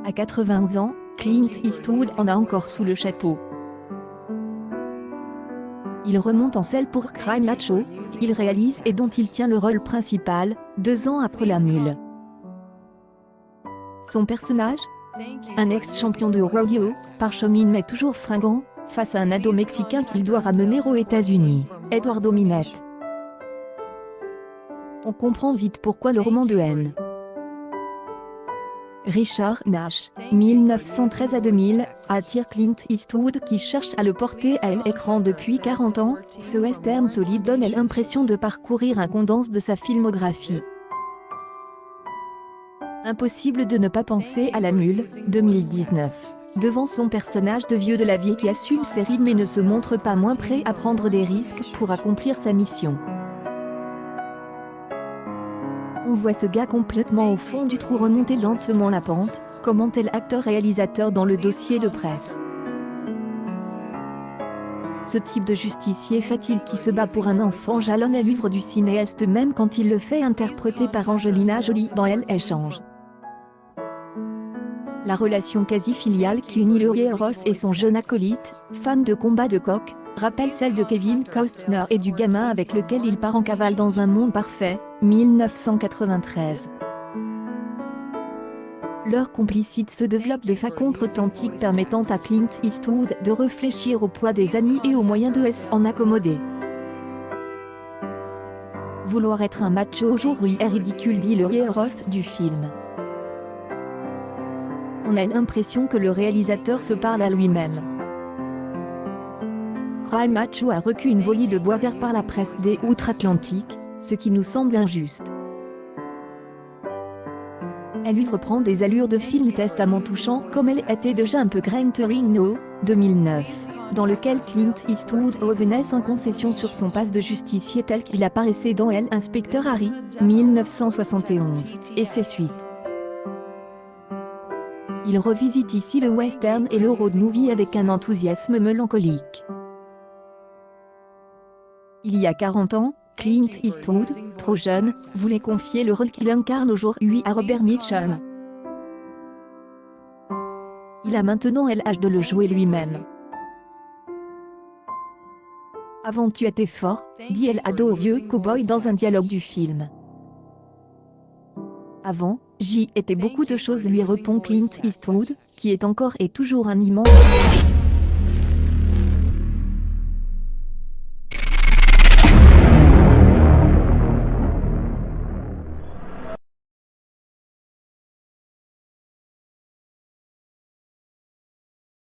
À 80 ans, Clint Eastwood en a encore sous le chapeau. Il remonte en selle pour Cry Macho, qu'il réalise et dont il tient le rôle principal, 2 ans après La Mule. Son personnage, un ex-champion de rodeo, parchemine mais toujours fringant, face à un ado mexicain qu'il doit ramener aux États-Unis, Eduardo Minette. On comprend vite pourquoi le roman de haine. Richard Nash, 1913 à 2000, attire Clint Eastwood qui cherche à le porter à l'écran depuis 40 ans. Ce western solide donne l'impression de parcourir un condense de sa filmographie. Impossible de ne pas penser à La Mule, 2019. Devant son personnage de vieux de la vieille qui assume ses rides mais ne se montre pas moins prêt à prendre des risques pour accomplir sa mission. On voit ce gars complètement au fond du trou remonter lentement la pente, comme un tel acteur-réalisateur dans le dossier de presse. Ce type de justicier facile qui se bat pour un enfant jalonne le livre du cinéaste même quand il le fait interpréter par Angelina Jolie dans Elle échange. La relation quasi-filiale qui unit le Ross et son jeune acolyte, fan de combat de coq, rappelle celle de Kevin Costner et du gamin avec lequel il part en cavale dans un monde parfait, 1993. Leur complicité se développe de façon contre-authentique permettant à Clint Eastwood de réfléchir au poids des années et aux moyens de s'en accommoder. Vouloir être un macho aujourd'hui est ridicule, dit le Ross du film. On a l'impression que le réalisateur se parle à lui-même. Cry Macho a reçu une volée de bois vert par la presse des Outre-Atlantique, ce qui nous semble injuste. Elle lui reprend des allures de film testament touchant comme elle était déjà un peu Gran Torino, 2009, dans lequel Clint Eastwood revenait sans concession sur son passe de justicier tel qu'il apparaissait dans Elle Inspecteur Harry, 1971, et ses suites. Il revisite ici le western et le road movie avec un enthousiasme mélancolique. Il y a 40 ans, Clint Eastwood, trop jeune, voulait confier le rôle qu'il incarne aujourd'hui à Robert Mitchum. Il a maintenant l'âge de le jouer lui-même. Avant tu étais fort, dit El ado au vieux cow-boy dans un dialogue du film. Avant, j'y étais beaucoup de choses, lui répond Clint Eastwood, qui est encore et toujours un immense